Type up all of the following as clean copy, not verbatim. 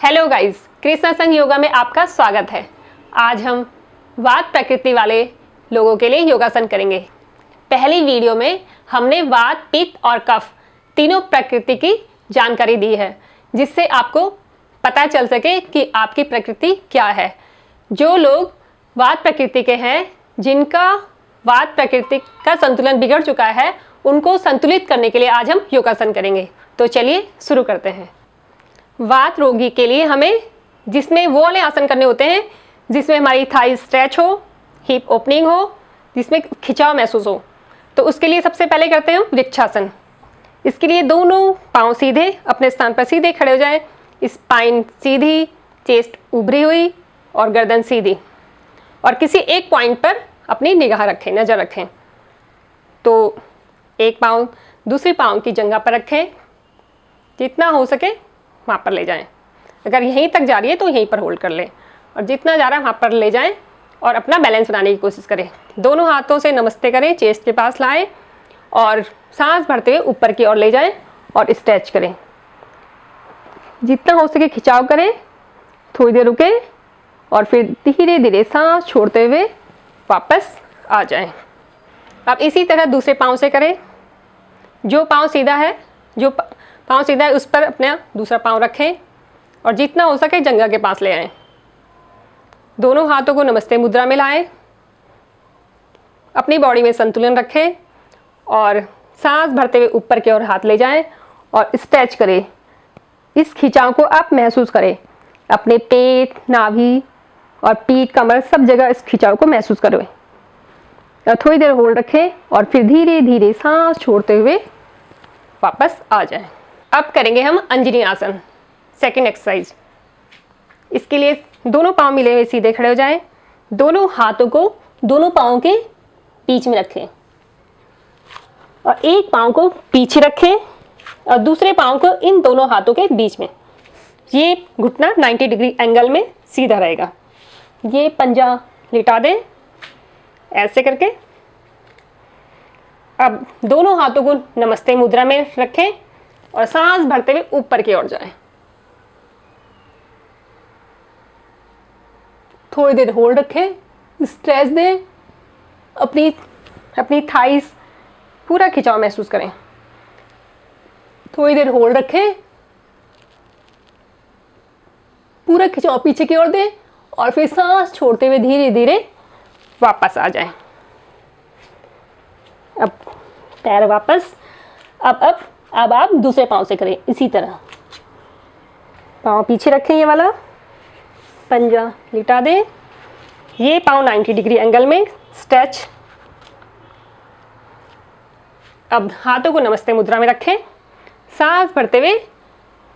Hello guys, Krishna संघ योगा में आपका स्वागत है। आज हम वात प्रकृति वाले लोगों के लिए योगासन करेंगे। पहली वीडियो में हमने वात, पित्त और कफ तीनों प्रकृति की जानकारी दी है, जिससे आपको पता चल सके कि आपकी प्रकृति क्या है। जो लोग वात प्रकृति के हैं, जिनका वात प्रकृति का संतुलन बिगड़ चुका है, उनको संतुलित करने के लिए आज हम योगासन करेंगे। तो चलिए शुरू करते हैं। वात रोगी के लिए हमें जिसमें वो वाले आसन करने होते हैं जिसमें हमारी थाई स्ट्रेच हो, हिप ओपनिंग हो, जिसमें खिंचाव महसूस हो। तो उसके लिए सबसे पहले करते हैं वृक्षासन। इसके लिए दोनों पांव सीधे अपने स्थान पर सीधे खड़े हो जाएं। स्पाइन सीधी, चेस्ट उभरी हुई और गर्दन सीधी, और किसी एक पॉइंट पर अपनी निगाह रखें, नज़र रखें। तो एक पाँव दूसरी पाँव की जंघा पर रखें, जितना हो सके वहाँ पर ले जाएं। अगर यहीं तक जा रही है तो यहीं पर होल्ड कर लें, और जितना जा रहा है वहाँ पर ले जाएं और अपना बैलेंस बनाने की कोशिश करें। दोनों हाथों से नमस्ते करें, चेस्ट के पास लाएं और सांस भरते हुए ऊपर की ओर ले जाएं और स्ट्रेच करें। जितना हो सके खिंचाव करें, थोड़ी देर रुकें और फिर धीरे धीरे सांस छोड़ते हुए वापस आ जाएं। अब इसी तरह दूसरे पाँव से करें। जो पाँव सीधा है उस पर अपना दूसरा पाँव रखें और जितना हो सके जंघा के पास ले आएं। दोनों हाथों को नमस्ते मुद्रा में लाएं, अपनी बॉडी में संतुलन रखें और सांस भरते हुए ऊपर की ओर हाथ ले जाएं और स्ट्रेच करें। इस खिंचाव को आप महसूस करें, अपने पेट, नाभि और पीठ, कमर सब जगह इस खिंचाव को महसूस करें। और थोड़ी देर होल्ड रखें और फिर धीरे धीरे सांस छोड़ते हुए वापस आ जाएं। अब करेंगे हम अंजनी आसन, सेकंड एक्सरसाइज। इसके लिए दोनों पांव मिले हुए सीधे खड़े हो जाएं। दोनों हाथों को दोनों पांवों के बीच में रखें और एक पांव को पीछे रखें और दूसरे पांव को इन दोनों हाथों के बीच में। ये घुटना 90 डिग्री एंगल में सीधा रहेगा। ये पंजा लिटा दें ऐसे करके। अब दोनों हाथों को नमस्ते मुद्रा में रखें और सांस भरते हुए ऊपर की ओर जाएं। थोड़ी देर होल्ड रखें, स्ट्रेच दें, अपनी थाइस पूरा खिंचाव महसूस करें। थोड़ी देर होल्ड रखें, पूरा खिंचाव पीछे की ओर दें और फिर सांस छोड़ते हुए धीरे धीरे वापस आ जाएं। अब पैर वापस। अब आप दूसरे पांव से करें इसी तरह। पांव पीछे रखें, ये वाला पंजा लिटा दें। ये पांव 90 डिग्री एंगल में स्ट्रेच। अब हाथों को नमस्ते मुद्रा में रखें, सांस भरते हुए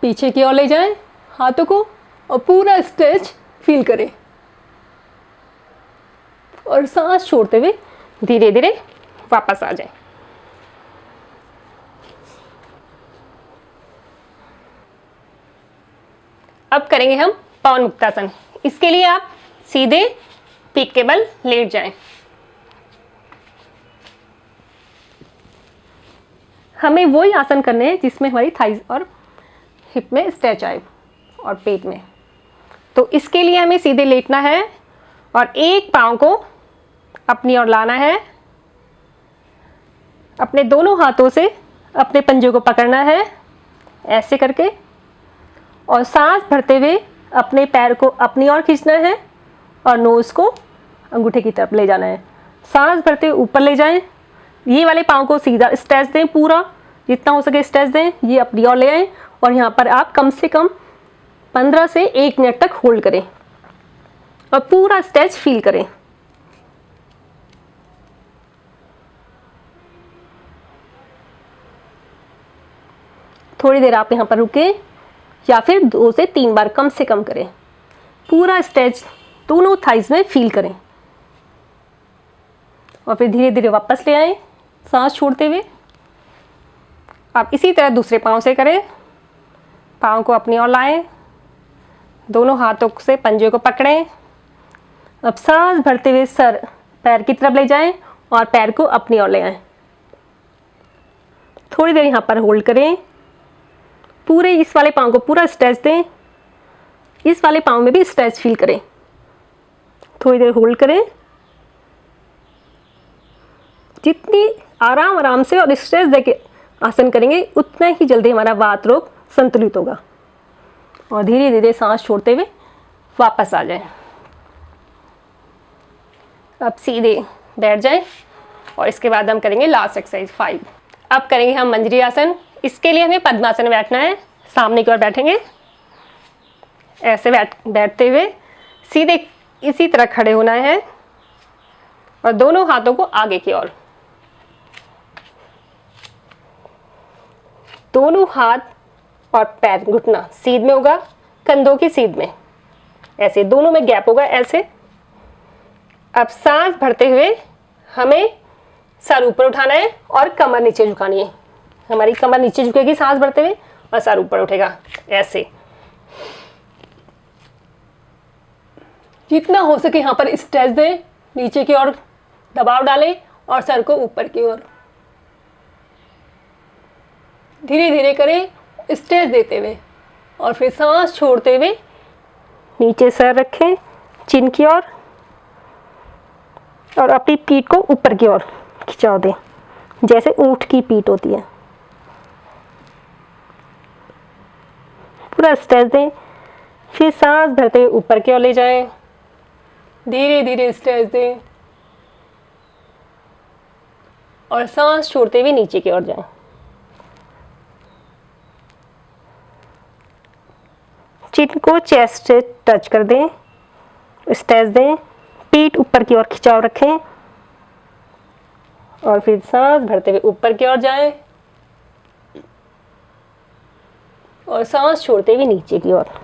पीछे की ओर ले जाएं हाथों को और पूरा स्ट्रेच फील करें और सांस छोड़ते हुए धीरे धीरे वापस आ जाएं। अब करेंगे हम पवन मुक्तासन। इसके लिए आप सीधे पीठ के बल लेट जाएं। हमें वही आसन करने हैं जिसमें हमारी थाइस और हिप में स्ट्रेच आए और पेट में। तो इसके लिए हमें सीधे लेटना है और एक पाँव को अपनी ओर लाना है। अपने दोनों हाथों से अपने पंजे को पकड़ना है ऐसे करके, और सांस भरते हुए अपने पैर को अपनी ओर खींचना है और नोज को अंगूठे की तरफ ले जाना है। सांस भरते हुए ऊपर ले जाएं। ये वाले पाँव को सीधा स्ट्रेच दें, पूरा जितना हो सके स्ट्रेच दें। ये अपनी ओर ले आएं और यहाँ पर आप कम से कम 15 से 1 मिनट तक होल्ड करें और पूरा स्ट्रेच फील करें। थोड़ी देर आप यहाँ पर रुकें या फिर 2 से 3 बार कम से कम करें। पूरा स्ट्रेच दोनों थाइस में फील करें और फिर धीरे धीरे वापस ले आएं सांस छोड़ते हुए। आप इसी तरह दूसरे पाँव से करें। पाँव को अपनी ओर लाएं, दोनों हाथों से पंजे को पकड़ें। अब सांस भरते हुए सर पैर की तरफ ले जाएं और पैर को अपनी ओर ले आएं। थोड़ी देर यहाँ पर होल्ड करें। पूरे इस वाले पाँव को पूरा स्ट्रेच दें इस वाले पाँव में भी स्ट्रेच फील करें। थोड़ी देर होल्ड करें। जितनी आराम से और स्ट्रेच देके आसन करेंगे उतना ही जल्दी हमारा वात रोग संतुलित होगा। और धीरे धीरे सांस छोड़ते हुए वापस आ जाएं। अब सीधे बैठ जाएं और इसके बाद हम करेंगे लास्ट एक्सरसाइज 5। अब करेंगे हम मंजरी आसन। इसके लिए हमें पद्मासन में बैठना है। सामने की ओर बैठेंगे। ऐसे बैठते हुए सीधे इसी तरह खड़े होना है और दोनों हाथों को आगे की ओर। दोनों हाथ और पैर घुटना सीध में होगा, कंधों की सीध में, ऐसे दोनों में गैप होगा ऐसे। अब सांस भरते हुए हमें सर ऊपर उठाना है और कमर नीचे झुकानी है। हमारी कमर नीचे झुकेगी सांस भरते हुए और सर ऊपर उठेगा ऐसे। जितना हो सके यहाँ पर स्ट्रेच दें, नीचे की ओर दबाव डालें और सर को ऊपर की ओर धीरे धीरे करें, स्ट्रेच देते हुए और फिर सांस छोड़ते हुए नीचे सर रखें चिन की ओर और अपनी पीठ को ऊपर की ओर खिंचाव दें, जैसे ऊंट की पीठ होती है। पूरा स्ट्रेच दें। फिर सांस भरते हुए ऊपर की ओर ले जाएं, धीरे धीरे स्ट्रेच दें और सांस छोड़ते हुए नीचे की ओर जाएं। चिन को चेस्ट से टच कर दें, स्ट्रेच दें, पीठ ऊपर की ओर खिंचाव रखें और फिर सांस भरते हुए ऊपर की ओर जाएं और सांस छोड़ते हुए नीचे की ओर।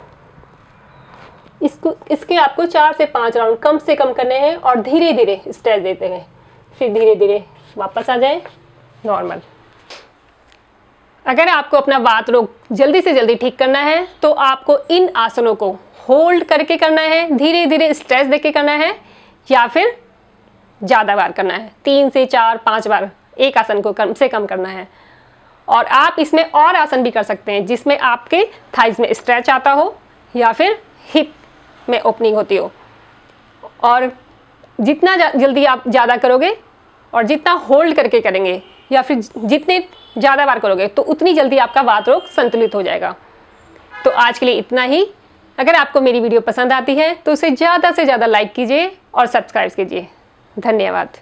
इसके आपको 4 से 5 राउंड कम से कम करने हैं और धीरे धीरे स्ट्रेच देते हैं। फिर धीरे धीरे वापस आ जाएं नॉर्मल। अगर आपको अपना वात रोग जल्दी से जल्दी ठीक करना है तो आपको इन आसनों को होल्ड करके करना है, धीरे धीरे स्ट्रेच देके करना है, या फिर ज़्यादा बार करना है। 3 से 4 5 बार एक आसन को कम से कम करना है। और आप इसमें और आसन भी कर सकते हैं जिसमें आपके थाइज में स्ट्रेच आता हो या फिर हिप में ओपनिंग होती हो। और जितना जल्दी आप ज़्यादा करोगे और जितना होल्ड करके करेंगे या फिर जितने ज़्यादा बार करोगे तो उतनी जल्दी आपका वात रोग संतुलित हो जाएगा। तो आज के लिए इतना ही। अगर आपको मेरी वीडियो पसंद आती है तो उसे ज़्यादा से ज़्यादा लाइक कीजिए और सब्सक्राइब कीजिए। धन्यवाद।